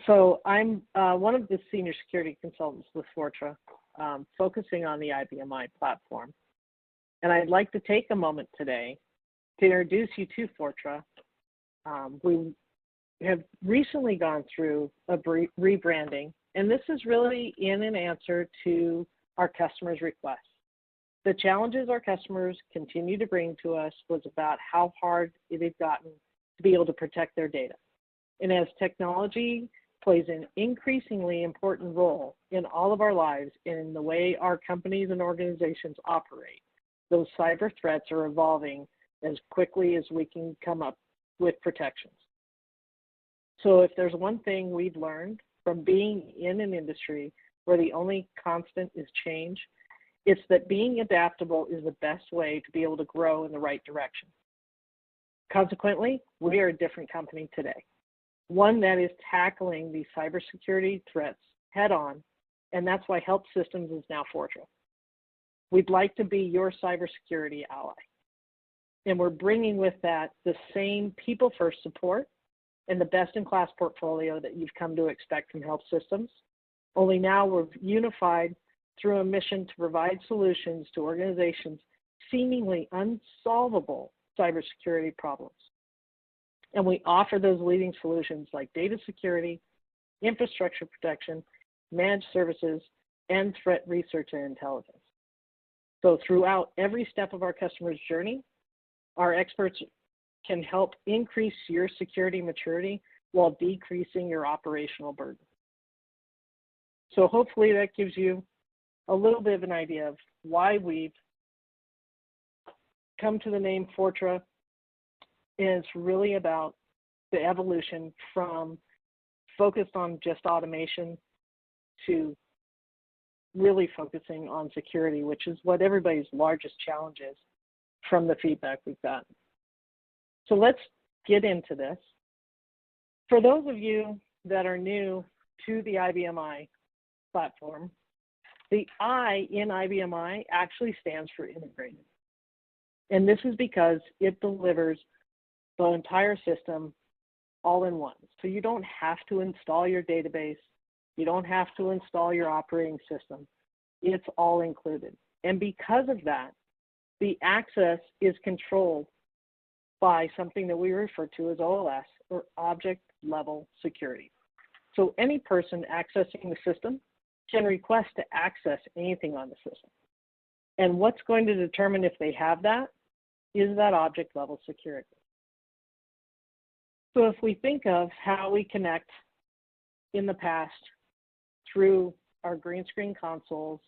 So I'm one of the senior security consultants with Fortra, focusing on the IBM platform. And I'd like to take a moment today to introduce you to Fortra. We have recently gone through a rebranding, and this is really in an answer to our customers' requests. The challenges our customers continue to bring to us was about how hard it had gotten to be able to protect their data. And as technology plays an increasingly important role in all of our lives and in the way our companies and organizations operate, those cyber threats are evolving as quickly as we can come up with protections. So if there's one thing we've learned from being in an industry where the only constant is change, it's that being adaptable is the best way to be able to grow in the right direction. Consequently, we are a different company today, one that is tackling these cybersecurity threats head on, and that's why Help Systems is now Fortra. We'd like to be your cybersecurity ally. And we're bringing with that the same people-first support and the best-in-class portfolio that you've come to expect from Help Systems. Only now we're unified through a mission to provide solutions to organizations seemingly unsolvable cybersecurity problems. And we offer those leading solutions like data security, infrastructure protection, managed services, and threat research and intelligence. So throughout every step of our customer's journey, our experts can help increase your security maturity while decreasing your operational burden. So hopefully that gives you a little bit of an idea of why we've come to the name Fortra. And it's really about the evolution from focused on just automation to really focusing on security, which is what everybody's largest challenge is from the feedback we've gotten. So let's get into this. For those of you that are new to the IBM platform, the I in IBM actually stands for integrated. And this is because it delivers the entire system all in one. So you don't have to install your database. You don't have to install your operating system. It's all included. And because of that, the access is controlled by something that we refer to as OLS, or object level security. So any person accessing the system can request to access anything on the system. And what's going to determine if they have that is that object level security. So if we think of how we connect in the past through our green screen consoles,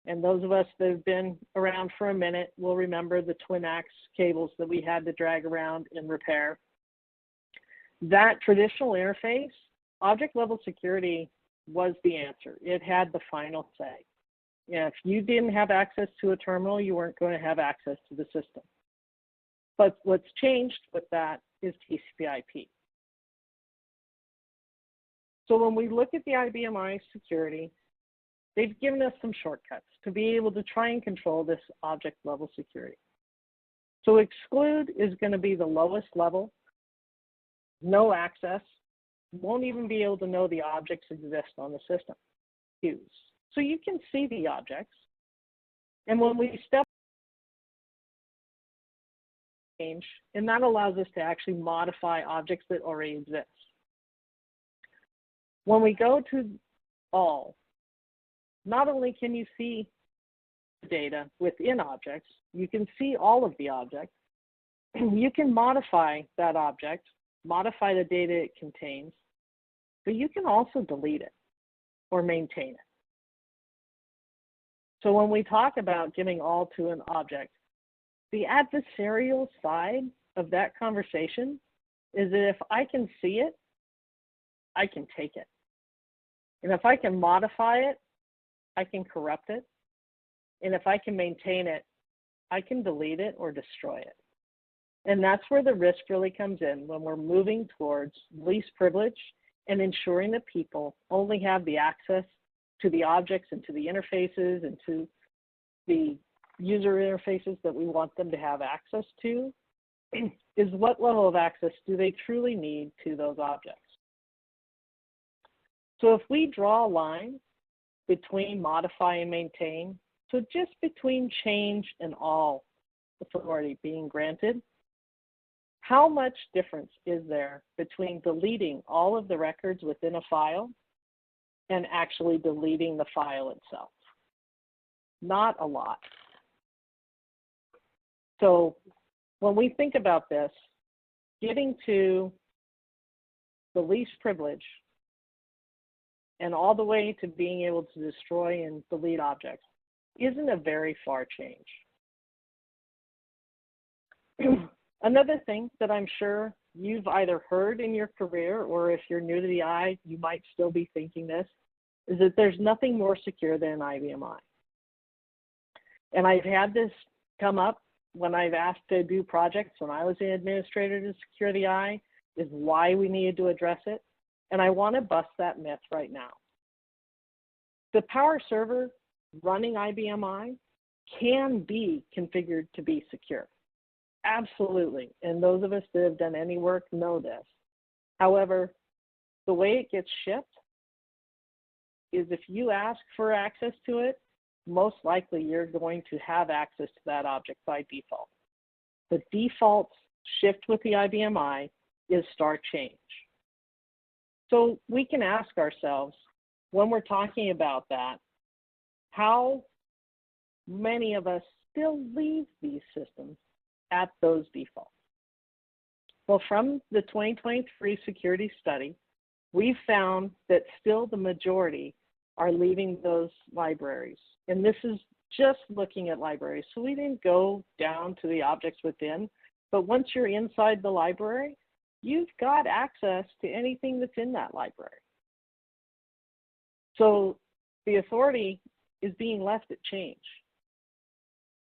and those of us that have been around for a minute will remember the twin axe cables that we had to drag around and repair. That traditional interface, object level security was the answer. It had the final say. If you didn't have access to a terminal, you weren't going to have access to the system. But what's changed with that is TCP/IP. So when we look at the IBM security, they've given us some shortcuts to be able to try and control this object level security. So exclude is going to be the lowest level, no access, won't even be able to know the objects exist on the system. So you can see the objects, and when we step change, and that allows us to actually modify objects that already exist. When we go to all, not only can you see data within objects, you can see all of the objects. You can modify that object, modify the data it contains, but you can also delete it or maintain it. So when we talk about giving all to an object, the adversarial side of that conversation is that if I can see it, I can take it. And if I can modify it, I can corrupt it. And if I can maintain it, I can delete it or destroy it. And that's where the risk really comes in when we're moving towards least privilege and ensuring that people only have the access to the objects and to the interfaces and to the user interfaces that we want them to have access to, is what level of access do they truly need to those objects. So if we draw a line between modify and maintain, so just between change and all authority being granted, how much difference is there between deleting all of the records within a file and actually deleting the file itself? Not a lot. So when we think about this, getting to the least privilege and all the way to being able to destroy and delete objects isn't a very far change. Another thing that I'm sure you've either heard in your career, or if you're new to the I, you might still be thinking this, is that there's nothing more secure than IBM I. And I've had this come up when I've asked to do projects when I was the administrator to secure the I, is why we needed to address it. And I want to bust that myth right now. The power server running IBM I can be configured to be secure. Absolutely. And those of us that have done any work know this. However, the way it gets shipped is if you ask for access to it, most likely you're going to have access to that object by default. The default shift with the IBM I is start change. So we can ask ourselves, when we're talking about that, how many of us still leave these systems at those defaults? Well, from the 2023 security study, we've found that still the majority are leaving those libraries. And this is just looking at libraries. So we didn't go down to the objects within, but once you're inside the library, you've got access to anything that's in that library. So the authority is being left at change.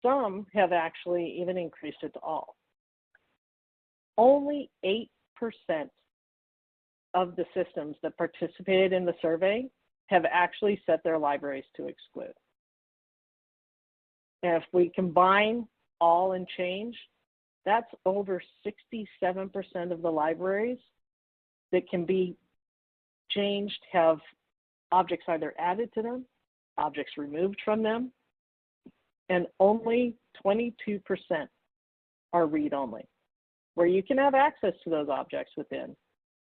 Some have actually even increased it to all. Only 8% of the systems that participated in the survey have actually set their libraries to exclude. And if we combine all and change, that's over 67% of the libraries that can be changed have objects either added to them, objects removed from them, and only 22% are read-only, where you can have access to those objects within,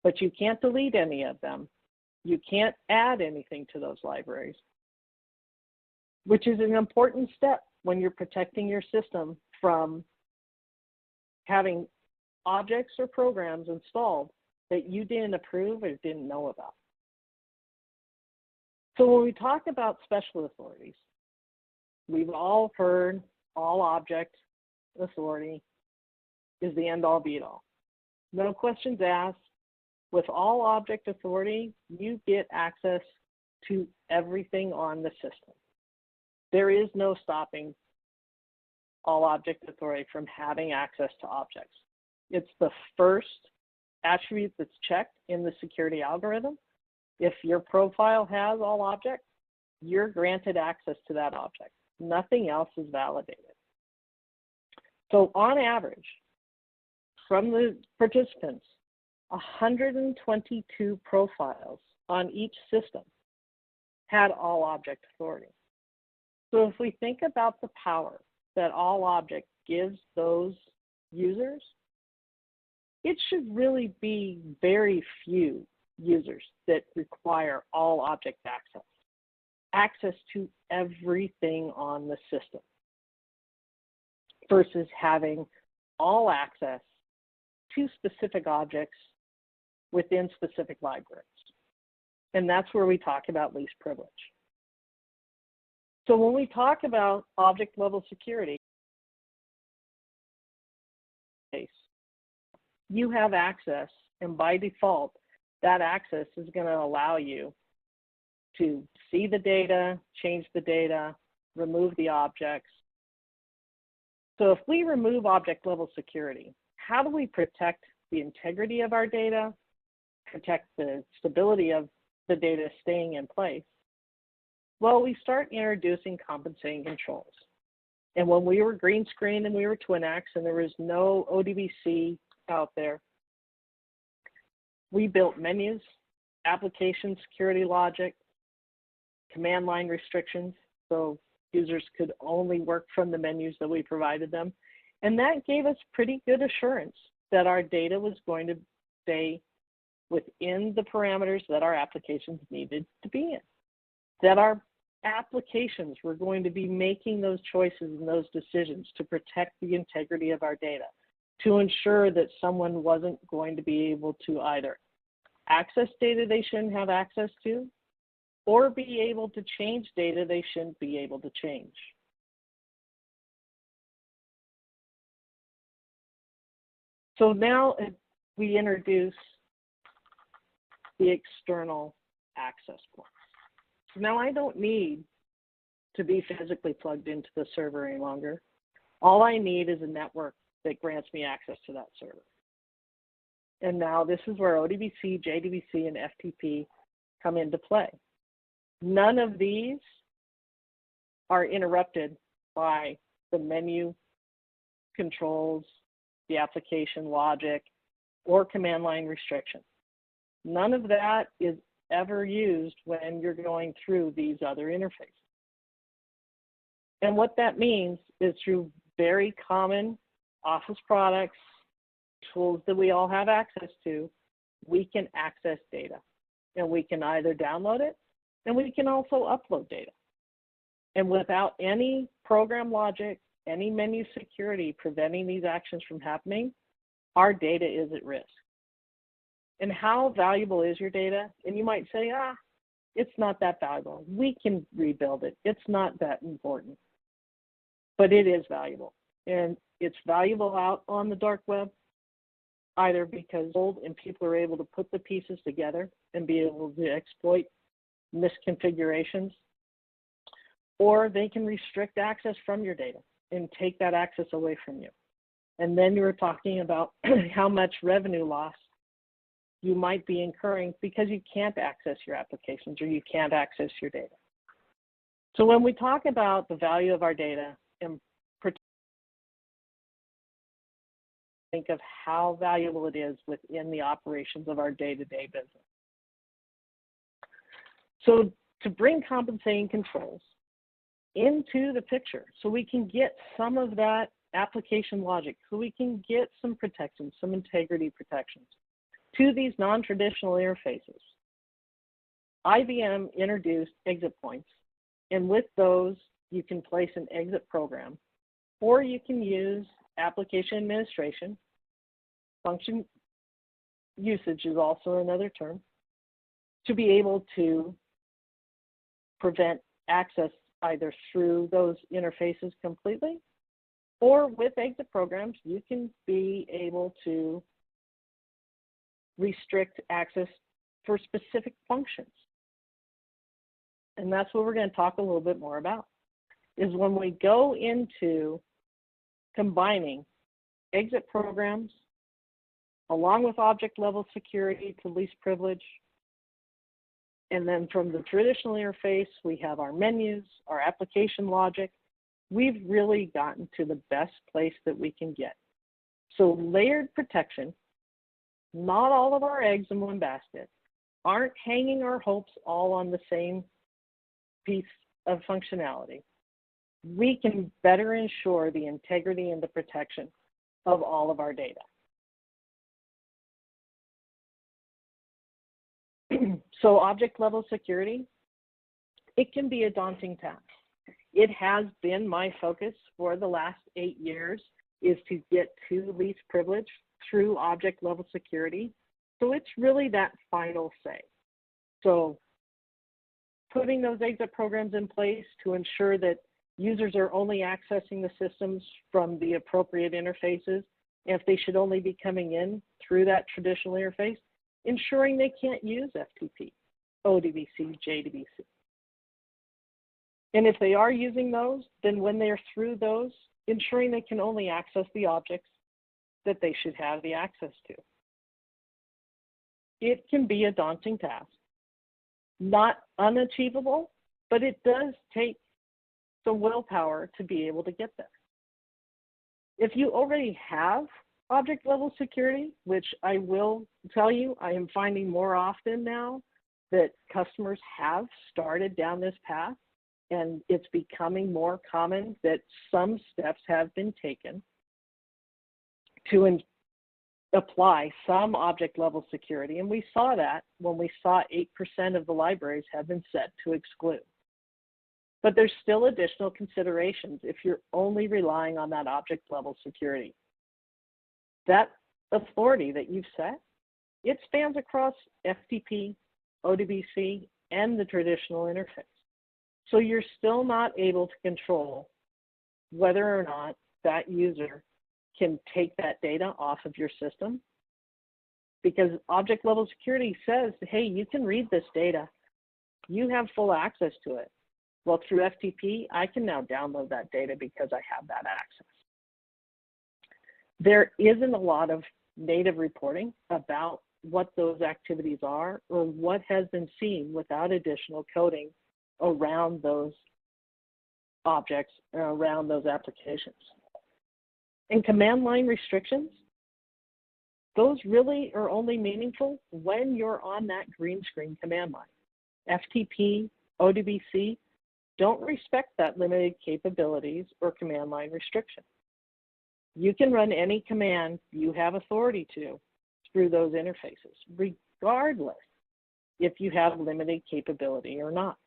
but you can't delete any of them. You can't add anything to those libraries, which is an important step when you're protecting your system from having objects or programs installed that you didn't approve or didn't know about. So when we talk about special authorities, we've all heard all object authority is the end all be all. No questions asked. With all object authority, you get access to everything on the system. There is no stopping all object authority from having access to objects. It's the first attribute that's checked in the security algorithm. If your profile has all objects, you're granted access to that object. Nothing else is validated. So on average, from the participants, 122 profiles on each system had all object authority. So if we think about the power that all object gives those users, it should really be very few users that require all object access to everything on the system, versus having all access to specific objects within specific libraries. And that's where we talk about least privilege. So when we talk about object level security, you have access, and by default, that access is going to allow you to see the data, change the data, remove the objects. So if we remove object level security, how do we protect the integrity of our data, protect the stability of the data staying in place? Well, we start introducing compensating controls. And when we were green screen and we were TwinX and there was no ODBC out there, we built menus application security logic, command line restrictions, so users could only work from the menus that we provided them. And that gave us pretty good assurance that our data was going to stay within the parameters that our applications needed to be in, that our applications were going to be making those choices and those decisions to protect the integrity of our data, to ensure that someone wasn't going to be able to either access data they shouldn't have access to, or be able to change data they shouldn't be able to change. So now we introduce the external access points. So now I don't need to be physically plugged into the server any longer. All I need is a network that grants me access to that server. And now this is where ODBC, JDBC, and FTP come into play. None of these are interrupted by the menu controls, the application logic, or command line restrictions. None of that is ever used when you're going through these other interfaces. And what that means is through very common Office products, tools that we all have access to, we can access data. And we can either download it, and we can also upload data. And without any program logic, any menu security preventing these actions from happening, our data is at risk. And how valuable is your data? And you might say, it's not that valuable. We can rebuild it. It's not that important. But it is valuable. And it's valuable out on the dark web, either because old and people are able to put the pieces together and be able to exploit misconfigurations, or they can restrict access from your data and take that access away from you. And then you were talking about how much revenue loss you might be incurring because you can't access your applications or you can't access your data. So when we talk about the value of our data and think of how valuable it is within the operations of our day-to-day business. So to bring compensating controls into the picture so we can get some of that application logic, so we can get some protections, some integrity protections to these non-traditional interfaces, IBM introduced exit points, and with those you can place an exit program, or you can use application administration. Function usage is also another term, to be able to prevent access either through those interfaces completely, or with exit programs, you can be able to restrict access for specific functions. And that's what we're going to talk a little bit more about, is when we go into combining exit programs along with object level security to least privilege. And then from the traditional interface, we have our menus, our application logic. We've really gotten to the best place that we can get. So layered protection, not all of our eggs in one basket, aren't hanging our hopes all on the same piece of functionality. We can better ensure the integrity and the protection of all of our data. So object level security, it can be a daunting task. It has been my focus for the last 8 years, is to get to least privilege through object level security. So it's really that final say. So putting those exit programs in place to ensure that users are only accessing the systems from the appropriate interfaces, and if they should only be coming in through that traditional interface, ensuring they can't use FTP, ODBC, JDBC. And if they are using those, then when they're through those, ensuring they can only access the objects that they should have the access to. It can be a daunting task, not unachievable, but it does take some willpower to be able to get there. If you already have object level security, which I will tell you, I am finding more often now that customers have started down this path, and it's becoming more common that some steps have been taken to apply some object level security. And we saw that when we saw 8% of the libraries have been set to exclude. But there's still additional considerations if you're only relying on that object level security. That authority that you've set, it spans across FTP, ODBC, and the traditional interface. So you're still not able to control whether or not that user can take that data off of your system, because object level security says, hey, you can read this data. You have full access to it. Well, through FTP, I can now download that data because I have that access. There isn't a lot of native reporting about what those activities are or what has been seen without additional coding around those objects and around those applications. And command line restrictions, those really are only meaningful when you're on that green screen command line. FTP, ODBC don't respect that limited capabilities or command line restriction. You can run any command you have authority to through those interfaces, regardless if you have limited capability or not.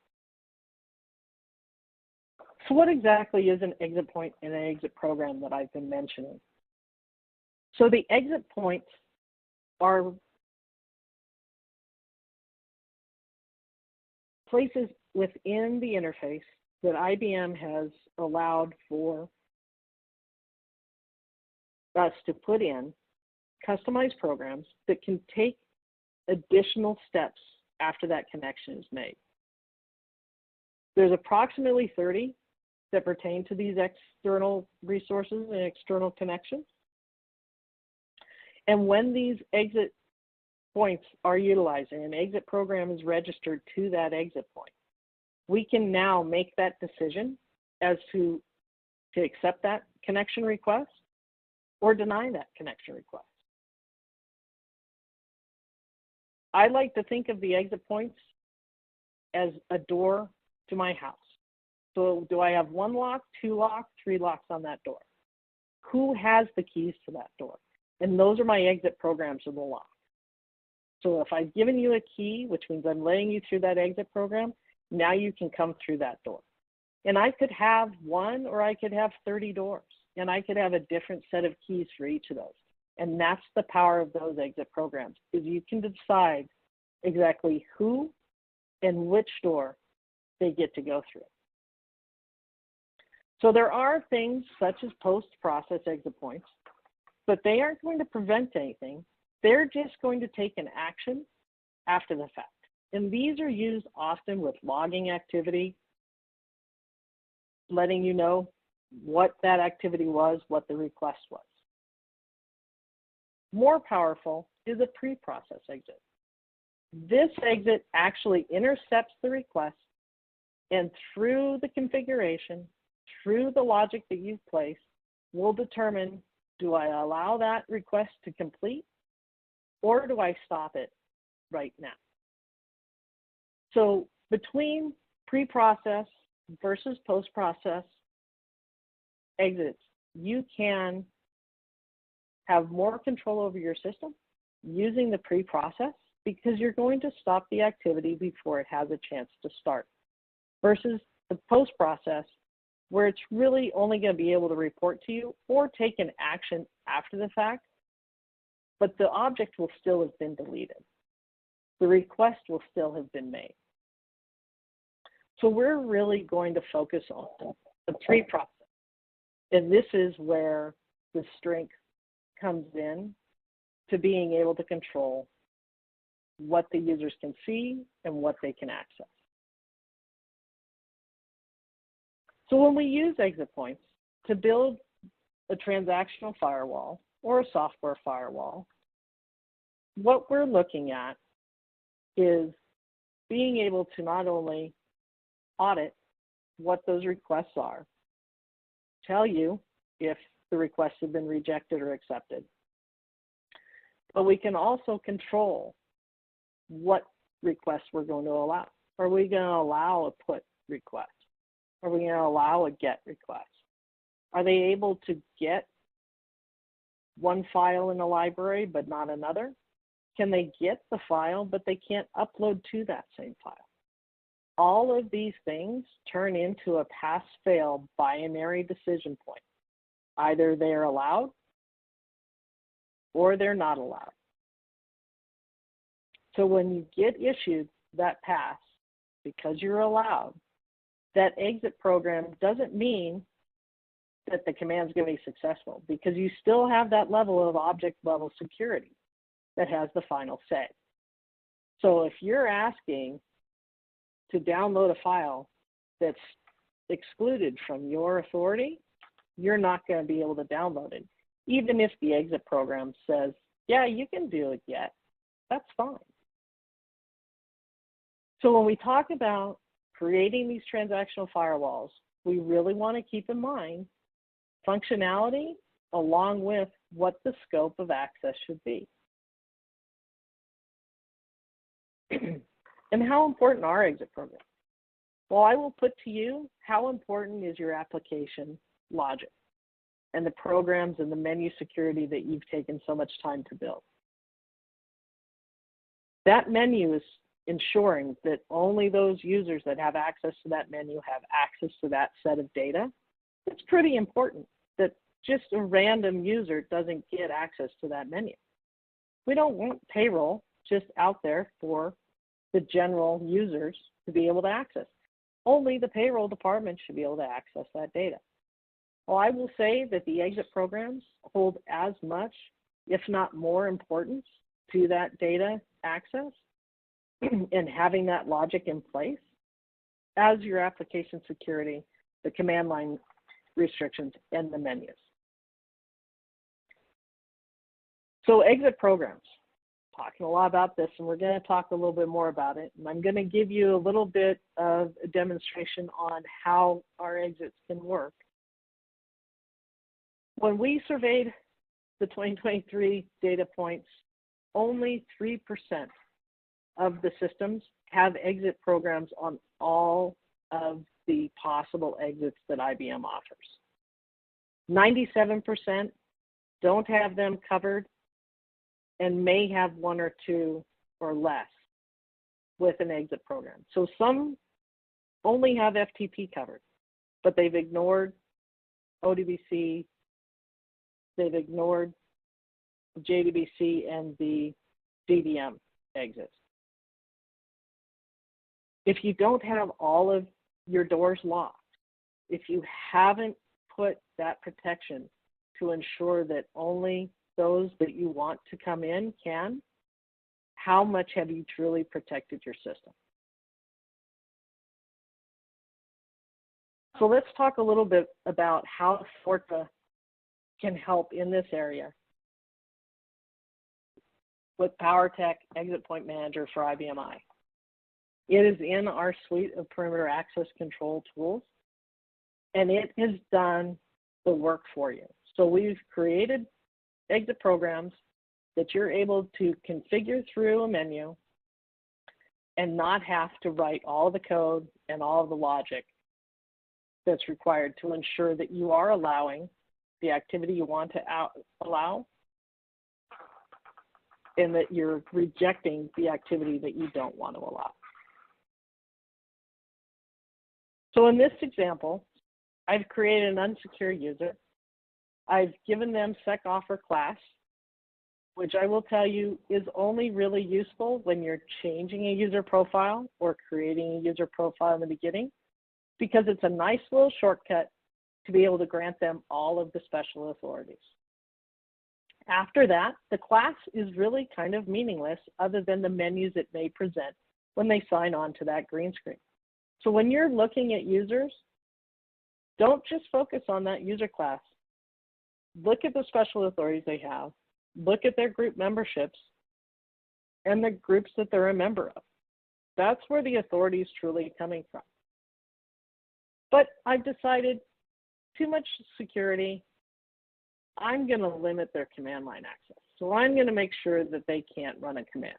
So what exactly is an exit point and an exit program that I've been mentioning? So the exit points are places within the interface that IBM has allowed for us to put in customized programs that can take additional steps after that connection is made. There's approximately 30 that pertain to these external resources and external connections. And when these exit points are utilized and an exit program is registered to that exit point, we can now make that decision as to accept that connection request or deny that connection request. I like to think of the exit points as a door to my house. So do I have 1 lock, 2 locks, 3 locks on that door? Who has the keys to that door? And those are my exit programs of the lock. So if I've given you a key, which means I'm letting you through that exit program, now you can come through that door. And I could have 1 or I could have 30 doors, and I could have a different set of keys for each of those. And that's the power of those exit programs, is you can decide exactly who and which door they get to go through. So there are things such as post-process exit points, but they aren't going to prevent anything. They're just going to take an action after the fact. And these are used often with logging activity, letting you know what that activity was, what the request was. More powerful is a pre-process exit. This exit actually intercepts the request, and through the configuration, through the logic that you've placed, will determine, do I allow that request to complete, or do I stop it right now? So between pre-process versus post-process exits, you can have more control over your system using the pre-process, because you're going to stop the activity before it has a chance to start, versus the post-process, where it's really only going to be able to report to you or take an action after the fact, but the object will still have been deleted. The request will still have been made. So we're really going to focus on the pre-process. And this is where the strength comes in to being able to control what the users can see and what they can access. So when we use exit points to build a transactional firewall or a software firewall, what we're looking at is being able to not only audit what those requests are, tell you if the requests have been rejected or accepted, but we can also control what request we're going to allow. Are we going to allow a put request? Are we going to allow a get request? Are they able to get one file in a library but not another? Can they get the file but they can't upload to that same file? All of these things turn into a pass-fail binary decision point. Either they're allowed or they're not allowed. So when you get issued that pass because you're allowed, that exit program doesn't mean that the command is going to be successful, because you still have that level of object level security that has the final say. So if you're asking to download a file that's excluded from your authority, you're not going to be able to download it. Even if the exit program says, yeah, you can do it yet, that's fine. So when we talk about creating these transactional firewalls, we really want to keep in mind functionality along with what the scope of access should be. And how important are exit programs? Well, I will put to you, how important is your application logic and the programs and the menu security that you've taken so much time to build? That menu is ensuring that only those users that have access to that menu have access to that set of data. It's pretty important that just a random user doesn't get access to that menu. We don't want payroll just out there for the general users to be able to access. Only the payroll department should be able to access that data. Well, I will say that the exit programs hold as much, if not more, importance to that data access and having that logic in place as your application security, the command line restrictions, and the menus. So exit programs, talking a lot about this, and we're going to talk a little bit more about it. And I'm going to give you a little bit of a demonstration on how our exits can work. When we surveyed the 2023 data points, only 3% of the systems have exit programs on all of the possible exits that IBM offers. 97% don't have them covered and may have one or two or less with an exit program. So some only have FTP covered, but they've ignored ODBC, they've ignored JDBC and the DDM exits. If you don't have all of your doors locked, if you haven't put that protection to ensure that only those that you want to come in can, how much have you truly protected your system? So let's talk a little bit about how Forta can help in this area with PowerTech Exit Point Manager for IBM I. It is in our suite of perimeter access control tools, and it has done the work for you. So we've created exit programs that you're able to configure through a menu and not have to write all the code and all of the logic that's required to ensure that you are allowing the activity you want to allow and that you're rejecting the activity that you don't want to allow. So in this example, I've created an unsecured user. I've given them SecOffer class, which I will tell you is only really useful when you're changing a user profile or creating a user profile in the beginning, because it's a nice little shortcut to be able to grant them all of the special authorities. After that, the class is really kind of meaningless other than the menus it may present when they sign on to that green screen. So when you're looking at users, don't just focus on that user class. Look at the special authorities they have, look at their group memberships and the groups that they're a member of. That's where the authority is truly coming from. But I've decided too much security, I'm going to limit their command line access. So I'm going to make sure that they can't run a command.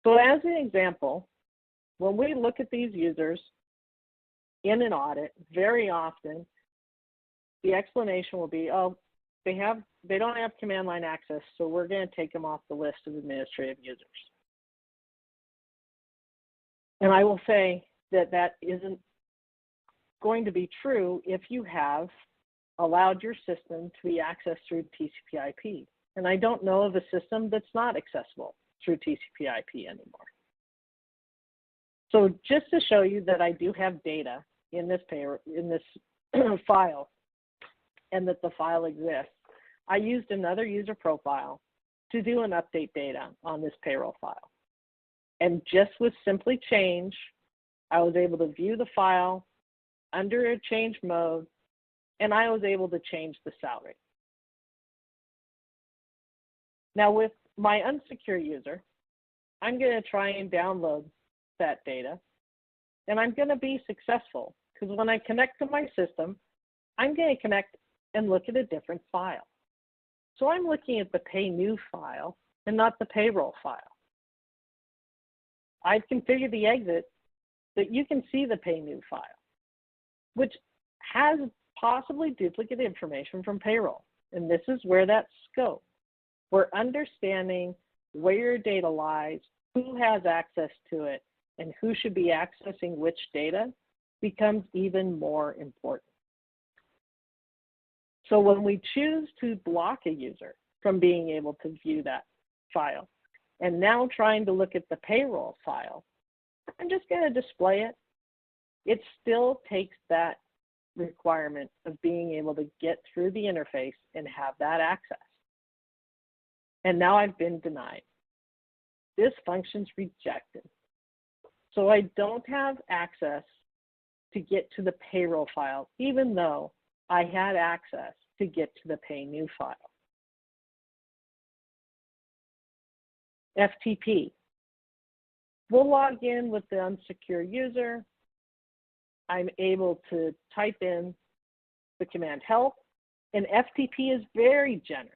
So as an example, when we look at these users in an audit, very often the explanation will be, oh, they don't have command line access, so we're going to take them off the list of administrative users. And I will say that that isn't going to be true if you have allowed your system to be accessed through TCP/IP. And I don't know of a system that's not accessible through TCP/IP anymore. So just to show you that I do have data in this file, and that the file exists, I used another user profile to do an update data on this payroll file. And just with simply change, I was able to view the file under a change mode, and I was able to change the salary. Now with my unsecure user, I'm going to try and download that data, and I'm going to be successful because when I connect to my system, I'm going to connect and look at a different file. So I'm looking at the pay new file and not the payroll file. I've configured the exit that you can see the pay new file, which has possibly duplicate information from payroll. And this is where that scope, where understanding where your data lies, who has access to it, and who should be accessing which data becomes even more important. So when we choose to block a user from being able to view that file, and now trying to look at the payroll file, I'm just going to display it. It still takes that requirement of being able to get through the interface and have that access. And now I've been denied. This function's rejected. So I don't have access to get to the payroll file, even though I had access to get to the pay new file. FTP. We'll log in with the unsecure user. I'm able to type in the command help, and FTP is very generous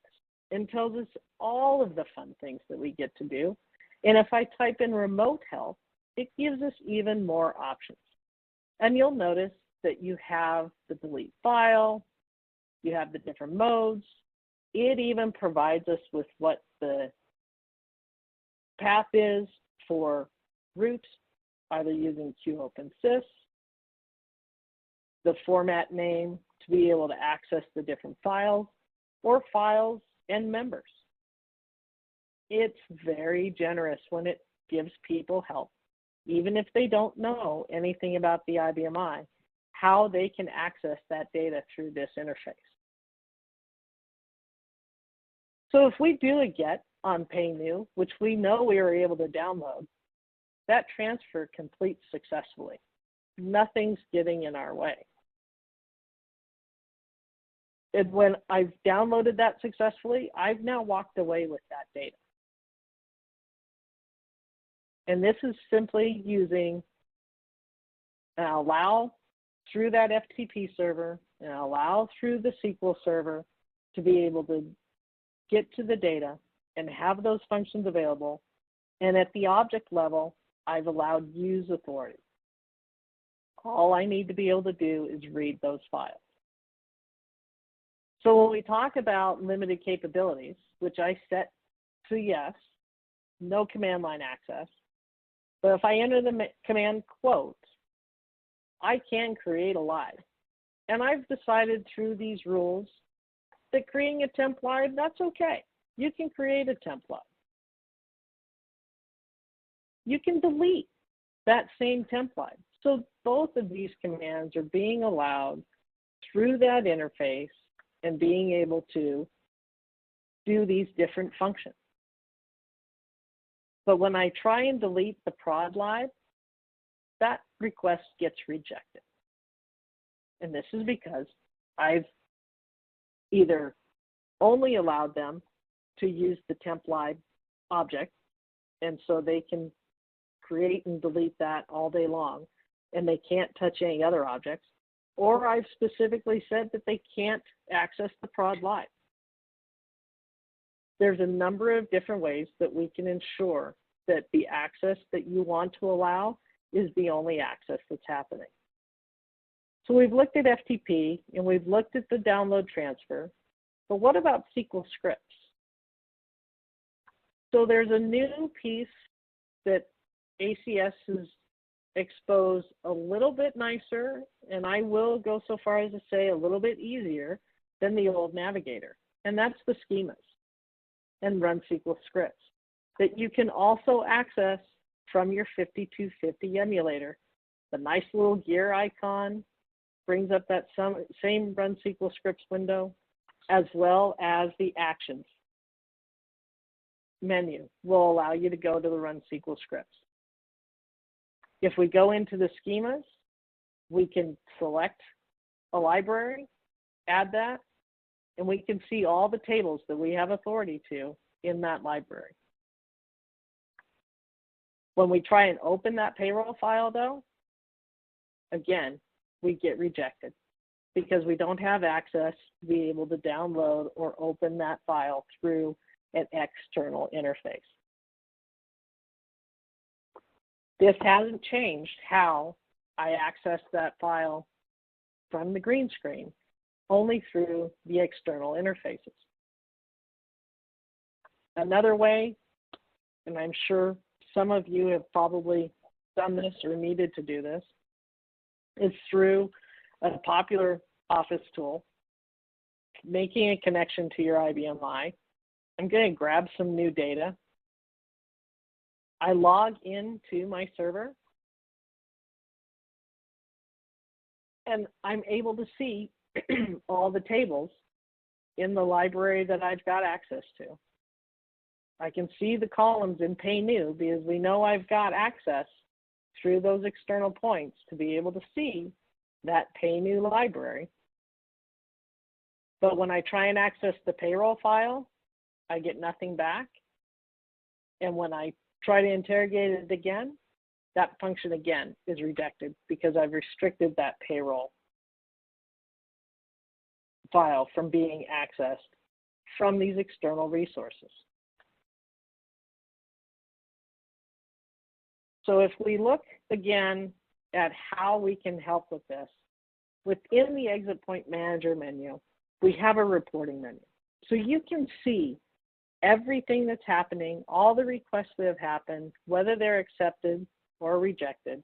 and tells us all of the fun things that we get to do. And if I type in remote help, it gives us even more options. And you'll notice that you have the delete file, you have the different modes. It even provides us with what the path is for routes, either using QOpenSys, the format name to be able to access the different files, or files and members. It's very generous when it gives people help, even if they don't know anything about the IBMI, how they can access that data through this interface. So if we do a get on Pay New, which we know we were able to download, that transfer completes successfully. Nothing's getting in our way. And when I've downloaded that successfully, I've now walked away with that data. And this is simply using an allow through that FTP server and allow through the SQL server to be able to get to the data and have those functions available. And at the object level, I've allowed use authority. All I need to be able to do is read those files. So when we talk about limited capabilities, which I set to yes, no command line access, but if I enter the command quote, I can create a live. And I've decided through these rules that creating a temp live, that's okay. You can create a temp live. You can delete that same temp live. So both of these commands are being allowed through that interface and being able to do these different functions. But when I try and delete the prod live, that request gets rejected. And this is because I've either only allowed them to use the temp live object, and so they can create and delete that all day long, and they can't touch any other objects, or I've specifically said that they can't access the prod live. There's a number of different ways that we can ensure that the access that you want to allow is the only access that's happening. So we've looked at FTP and we've looked at the download transfer, but what about SQL scripts? So there's a new piece that ACS has exposed a little bit nicer, and I will go so far as to say a little bit easier than the old Navigator, and that's the schemas and run SQL scripts that you can also access from your 5250 emulator. The nice little gear icon brings up that same run SQL scripts window, as well as the actions menu will allow you to go to the run SQL scripts. If we go into the schemas, we can select a library, add that, and we can see all the tables that we have authority to in that library. When we try and open that payroll file though, again, we get rejected because we don't have access to be able to download or open that file through an external interface. This hasn't changed how I access that file from the green screen, only through the external interfaces. Another way, and I'm sure some of you have probably done this or needed to do this, is through a popular Office tool, making a connection to your IBM i. I'm going to grab some new data. I log into my server, and I'm able to see all the tables in the library that I've got access to. I can see the columns in Pay New because we know I've got access through those external points to be able to see that Pay New library. But when I try and access the payroll file, I get nothing back. And when I try to interrogate it again, that function again is rejected because I've restricted that payroll file from being accessed from these external resources. So if we look again at how we can help with this, within the Exit Point Manager menu, we have a reporting menu. So you can see everything that's happening, all the requests that have happened, whether they're accepted or rejected.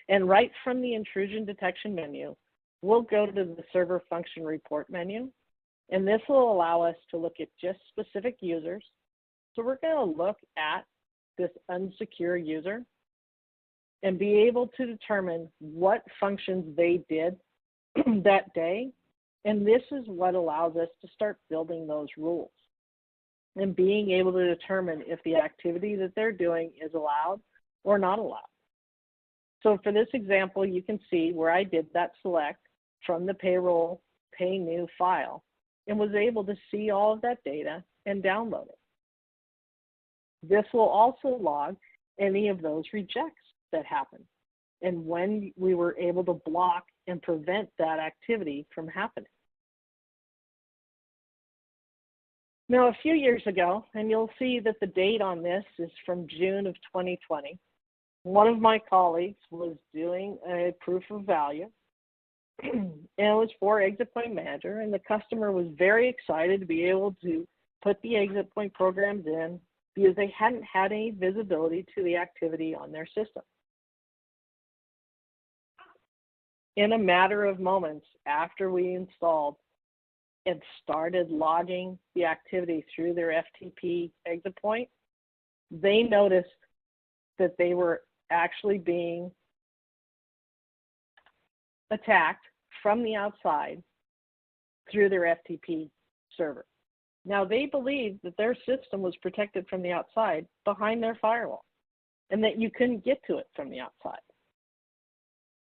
And right from the intrusion detection menu, we'll go to the server function report menu, and this will allow us to look at just specific users. So we're going to look at this unsecure user and be able to determine what functions they did that day. And this is what allows us to start building those rules and being able to determine if the activity that they're doing is allowed or not allowed. So for this example, you can see where I did that select from the payroll Pay New file and was able to see all of that data and download it. This will also log any of those rejects that happened and when we were able to block and prevent that activity from happening. Now, a few years ago, and you'll see that the date on this is from June of 2020, one of my colleagues was doing a proof of value, and it was for Exit Point Manager, and the customer was very excited to be able to put the Exit Point programs in because they hadn't had any visibility to the activity on their system. In a matter of moments after we installed and started logging the activity through their FTP exit point, they noticed that they were actually being attacked from the outside through their FTP server. Now, they believed that their system was protected from the outside behind their firewall and that you couldn't get to it from the outside.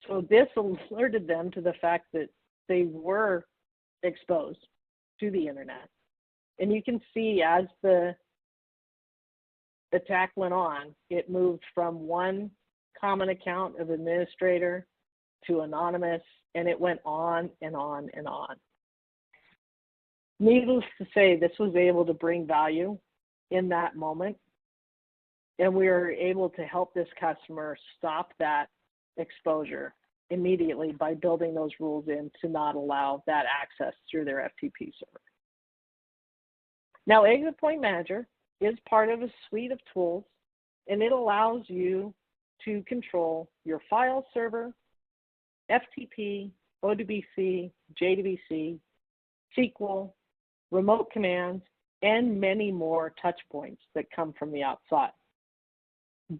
So this alerted them to the fact that they were exposed to the internet. And you can see as the attack went on, it moved from one common account of administrator to anonymous, and it went on and on and on. Needless to say, this was able to bring value in that moment And we are able to help this customer stop that exposure immediately by building those rules in to not allow that access through their FTP server. Now, Exit Point Manager is part of a suite of tools, and it allows you to control your file server, FTP, ODBC, JDBC, SQL, remote commands, and many more touch points that come from the outside.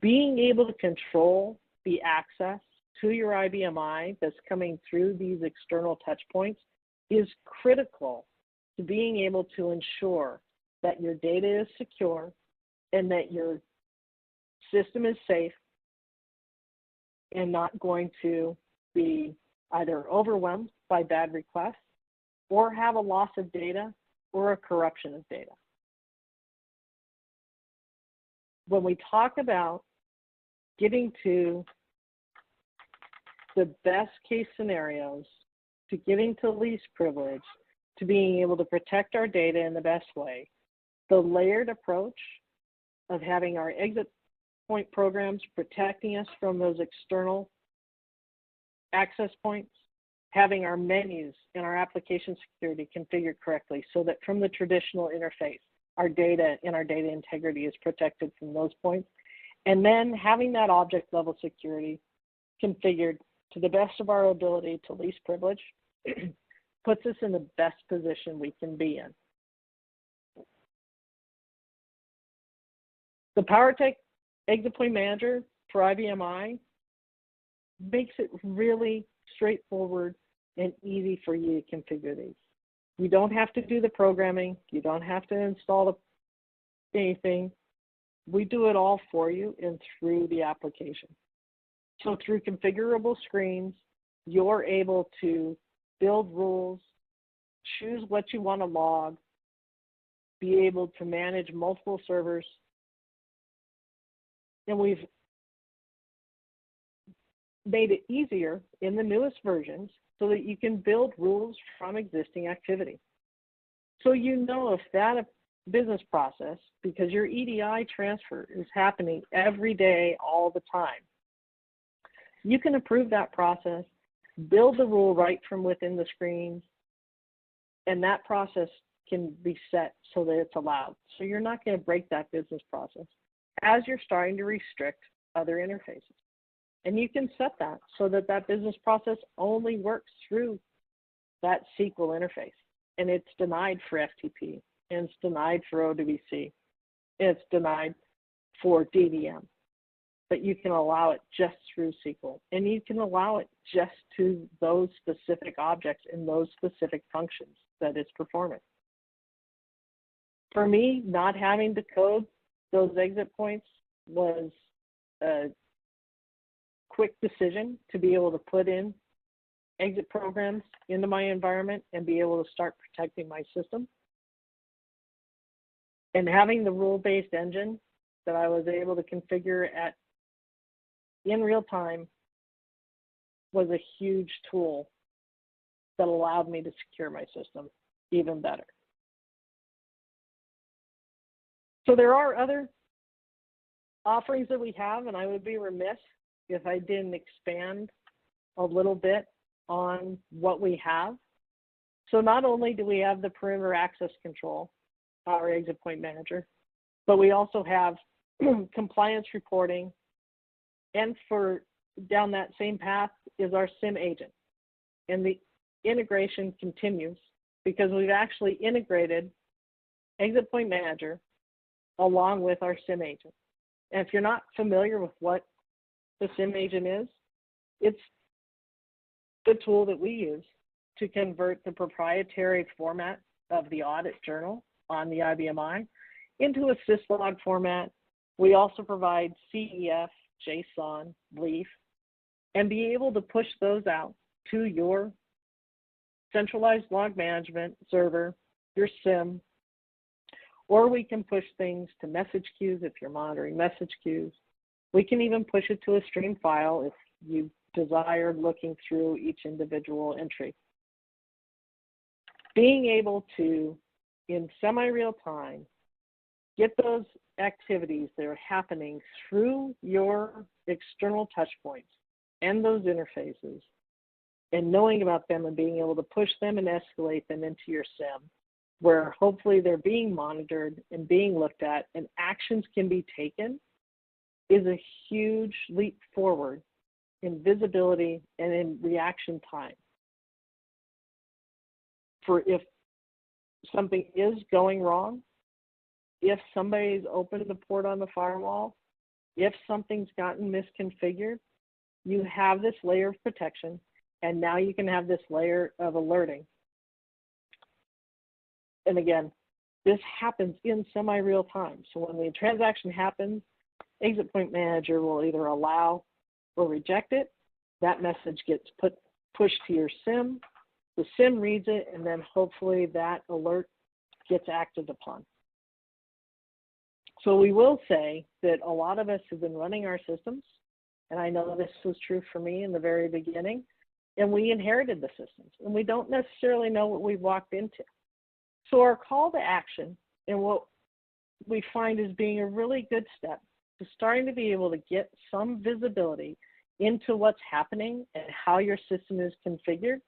Being able to control the access to your IBMI that's coming through these external touch points is critical to being able to ensure that your data is secure and that your system is safe and not going to be either overwhelmed by bad requests or have a loss of data or a corruption of data. When we talk about getting to the best case scenarios, to getting to least privilege, to being able to protect our data in the best way, the layered approach of having our exit point programs protecting us from those external access points, having our menus and our application security configured correctly so that from the traditional interface, our data and our data integrity is protected from those points, and then having that object level security configured to the best of our ability to least privilege puts us in the best position we can be in. The PowerTech Exit Point Manager for IBMI makes it really straightforward and easy for you to configure these. You don't have to do the programming. You don't have to install anything. We do it all for you and through the application. So through configurable screens, you're able to build rules, choose what you want to log, be able to manage multiple servers. And we've made it easier in the newest versions so that you can build rules from existing activity. So you know if that business process, because your EDI transfer is happening every day, all the time, you can approve that process, build the rule right from within the screens, and that process can be set so that it's allowed. So you're not going to break that business process as you're starting to restrict other interfaces. And you can set that so that that business process only works through that SQL interface. And it's denied for FTP, and it's denied for ODBC, and it's denied for DVM. But you can allow it just through SQL, and you can allow it just to those specific objects and those specific functions that it's performing. For me, not having to code those exit points was a quick decision to be able to put in exit programs into my environment and be able to start protecting my system. And having the rule-based engine that I was able to configure in real time was a huge tool that allowed me to secure my system even better. So there are other offerings that we have, and I would be remiss if I didn't expand a little bit on what we have. So not only do we have the perimeter access control, our Exit Point Manager, but we also have compliance reporting, and for down that same path is our SIM agent. And the integration continues because we've actually integrated Exit Point Manager along with our SIM agent. And if you're not familiar with what the SIM agent is, it's the tool that we use to convert the proprietary format of the audit journal on the IBMI into a syslog format. We also provide CEF, JSON, Leaf, and be able to push those out to your centralized log management server, your SIM, or we can push things to message queues if you're monitoring message queues. We can even push it to a stream file if you desire looking through each individual entry. Being able to, in semi-real time, get those activities that are happening through your external touch points and those interfaces, and knowing about them and being able to push them and escalate them into your SIM, where hopefully they're being monitored and being looked at and actions can be taken, is a huge leap forward in visibility and in reaction time. For if something is going wrong, if somebody's opened the port on the firewall, if something's gotten misconfigured, you have this layer of protection, and now you can have this layer of alerting. And again, this happens in semi-real time. So when the transaction happens, Exit Point Manager will either allow or reject it. That message gets pushed to your SIM. The SIM reads it, and then hopefully that alert gets acted upon. So we will say that a lot of us have been running our systems, and I know this was true for me in the very beginning, and we inherited the systems, and we don't necessarily know what we've walked into. So our call to action, and what we find as being a really good step to starting to be able to get some visibility into what's happening and how your system is configured,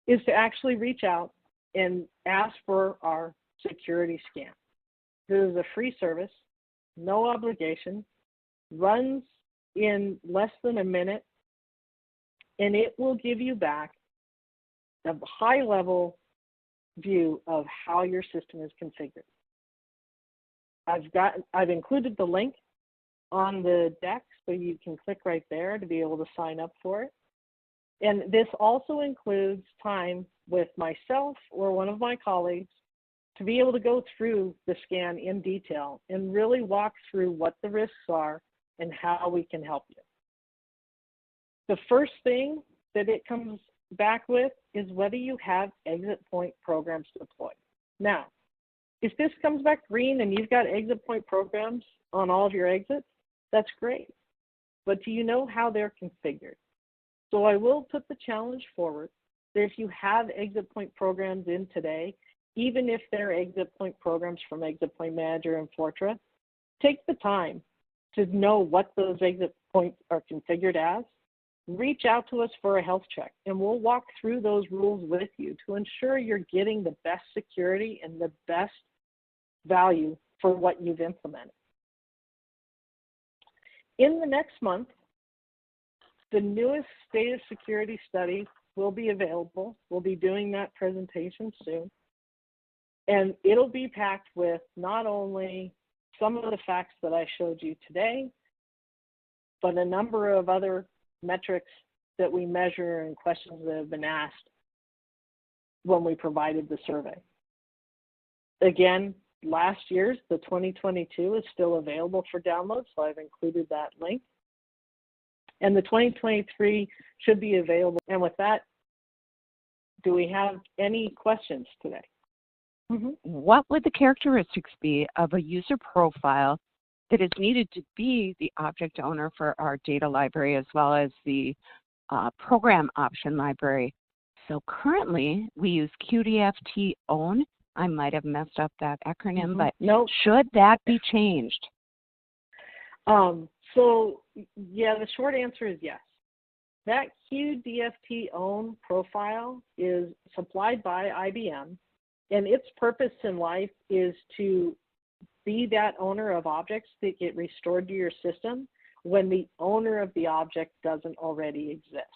is to actually reach out and ask for our security scan. This is a free service, no obligation, runs in less than a minute, and it will give you back a high-level view of how your system is configured. I've included the link on the deck, so you can click right there to be able to sign up for it. And this also includes time with myself or one of my colleagues to be able to go through the scan in detail and really walk through what the risks are and how we can help you. The first thing that it comes back with is whether you have exit point programs deployed. Now, if this comes back green and you've got exit point programs on all of your exits, that's great. But do you know how they're configured? So I will put the challenge forward that if you have exit point programs in today, even if they're exit point programs from Exit Point Manager and Fortra, take the time to know what those exit points are configured as. Reach out to us for a health check, and we'll walk through those rules with you to ensure you're getting the best security and the best value for what you've implemented. In the next month, the newest State of Security study will be available. We'll be doing that presentation soon. And it'll be packed with not only some of the facts that I showed you today, but a number of other metrics that we measure and questions that have been asked when we provided the survey. Again, last year's, the 2022, is still available for download, so I've included that link. And the 2023 should be available. And with that, do we have any questions today? What would the characteristics be of a user profile that is needed to be the object owner for our data library as well as the program option library? So currently we use QDFT own. I might have messed up that acronym, but no. Should that be changed? So yeah, the short answer is yes. That QDFT own profile is supplied by IBM, and its purpose in life is to be that owner of objects that get restored to your system when the owner of the object doesn't already exist.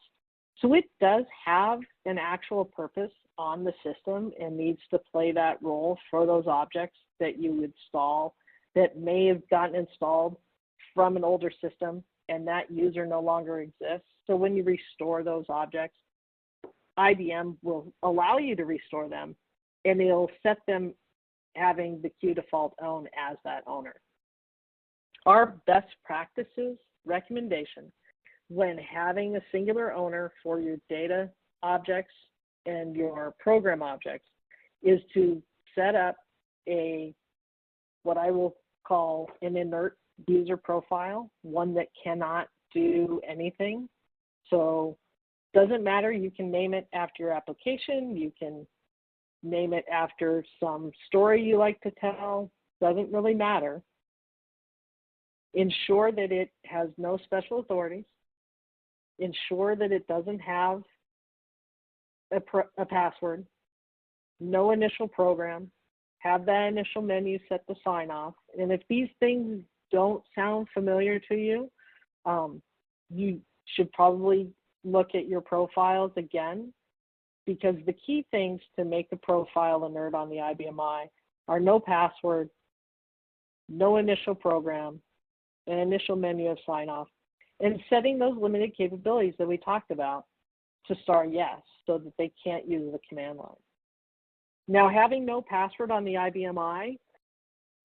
So it does have an actual purpose on the system and needs to play that role for those objects that you install that may have gotten installed from an older system and that user no longer exists. So when you restore those objects, IBM will allow you to restore them, and it'll set them having the Q default own as that owner. Our best practices recommendation when having a singular owner for your data objects and your program objects is to set up what I will call an inert user profile, one that cannot do anything. So doesn't matter, you can name it after your application, you can name it after some story you like to tell, doesn't really matter. Ensure that it has no special authorities. Ensure that it doesn't have a password, no initial program, have that initial menu set to sign off. And if these things don't sound familiar to you, you should probably look at your profiles again, because the key things to make a profile a nerd on the IBMI are no password, no initial program, an initial menu of sign off, and setting those limited capabilities that we talked about to star yes, so that they can't use the command line. Now, having no password on the IBMI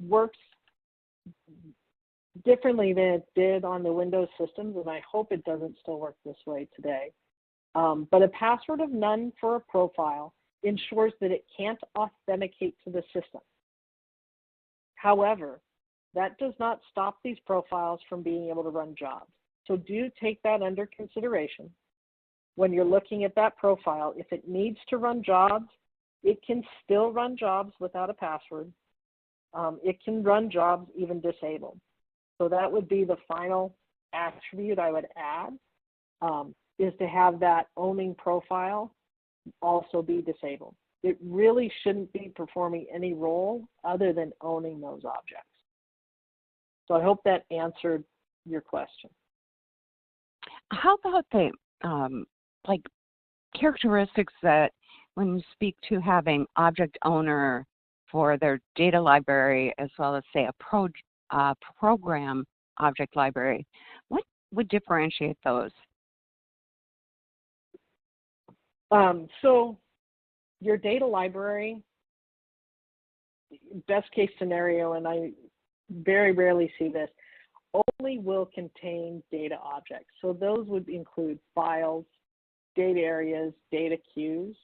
works differently than it did on the Windows systems, and I hope it doesn't still work this way today. But a password of none for a profile ensures that it can't authenticate to the system. However, that does not stop these profiles from being able to run jobs. So do take that under consideration when you're looking at that profile. If it needs to run jobs, it can still run jobs without a password. It can run jobs even disabled. So that would be the final attribute I would add, is to have that owning profile also be disabled. It really shouldn't be performing any role other than owning those objects. So I hope that answered your question. How about the like characteristics that when you speak to having object owner for their data library as well as say a program object library, what would differentiate those? So your data library, best case scenario, and I very rarely see this, only will contain data objects. So those would include files, data areas, data queues,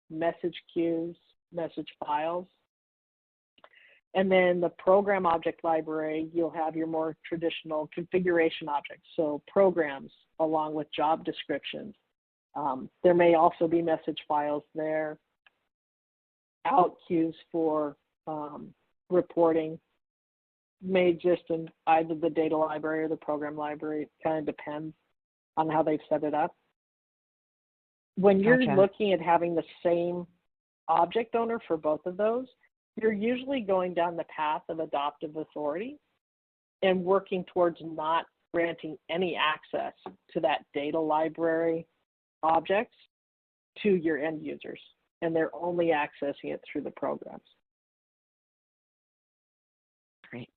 message queues, message files. And then the program object library, you'll have your more traditional configuration objects, so programs along with job descriptions. There may also be message files there, out queues for reporting, may exist in either the data library or the program library. It kind of depends on how they've set it up. When you're looking at having the same object owner for both of those, you're usually going down the path of adoptive authority and working towards not granting any access to that data library objects to your end users, and they're only accessing it through the programs. Great.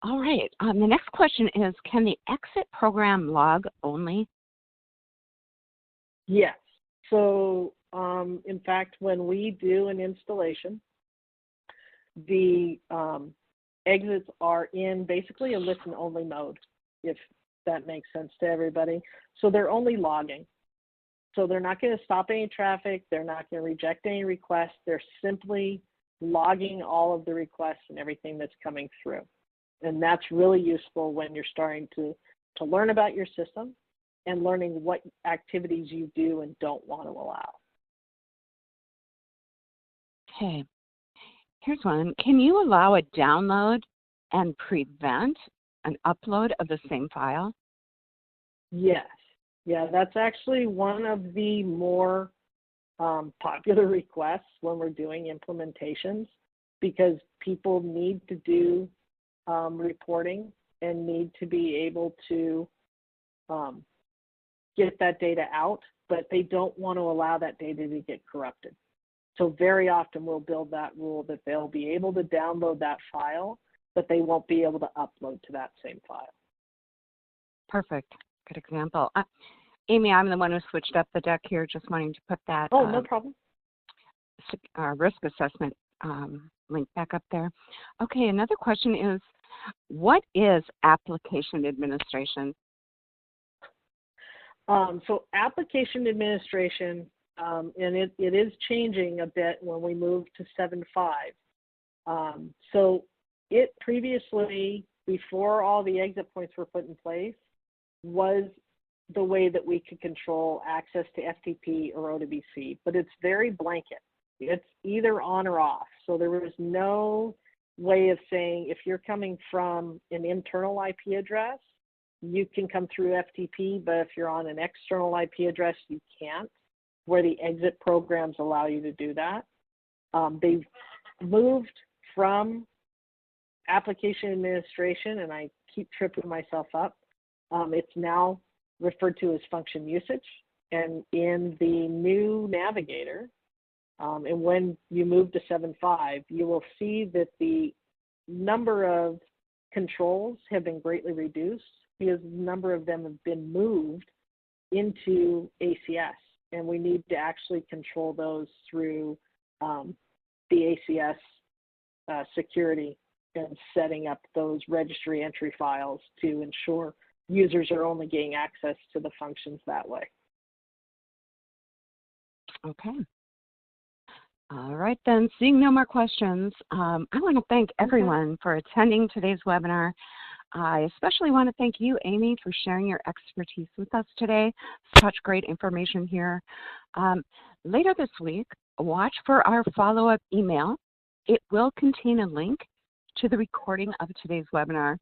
All right. The next question is, can the exit program log only? Yes. So, in fact, when we do an installation, the exits are in basically a listen-only mode, if that makes sense to everybody. So they're only logging. So they're not going to stop any traffic. They're not going to reject any requests. They're simply logging all of the requests and everything that's coming through. And that's really useful when you're starting to learn about your system and learning what activities you do and don't want to allow. Okay. Here's one. Can you allow a download and prevent an upload of the same file? Yes. Yeah, that's actually one of the more popular requests when we're doing implementations, because people need to do reporting and need to be able to get that data out, but they don't want to allow that data to get corrupted. So very often we'll build that rule that they'll be able to download that file, but they won't be able to upload to that same file. Perfect. Good example. Amy, I'm the one who switched up the deck here, just wanting to put that no problem. Risk assessment link back up there. Okay, another question is, what is application administration? So application administration, and it is changing a bit when we move to 7.5. So it previously, before all the exit points were put in place, was the way that we could control access to FTP or ODBC, but it's very blanket. It's either on or off. So there was no way of saying if you're coming from an internal IP address, you can come through FTP, but if you're on an external IP address, you can't, where the exit programs allow you to do that. They've moved from application administration, and I keep tripping myself up. It's now referred to as function usage. And in the new Navigator, and when you move to 7.5, you will see that the number of controls have been greatly reduced because a number of them have been moved into ACS. And we need to actually control those through the ACS security and setting up those registry entry files to ensure users are only getting access to the functions that way. Okay. All right, then, seeing no more questions, I want to thank everyone for attending today's webinar. I especially want to thank you, Amy, for sharing your expertise with us today. Such great information here. Later this week, watch for our follow-up email. It will contain a link to the recording of today's webinar.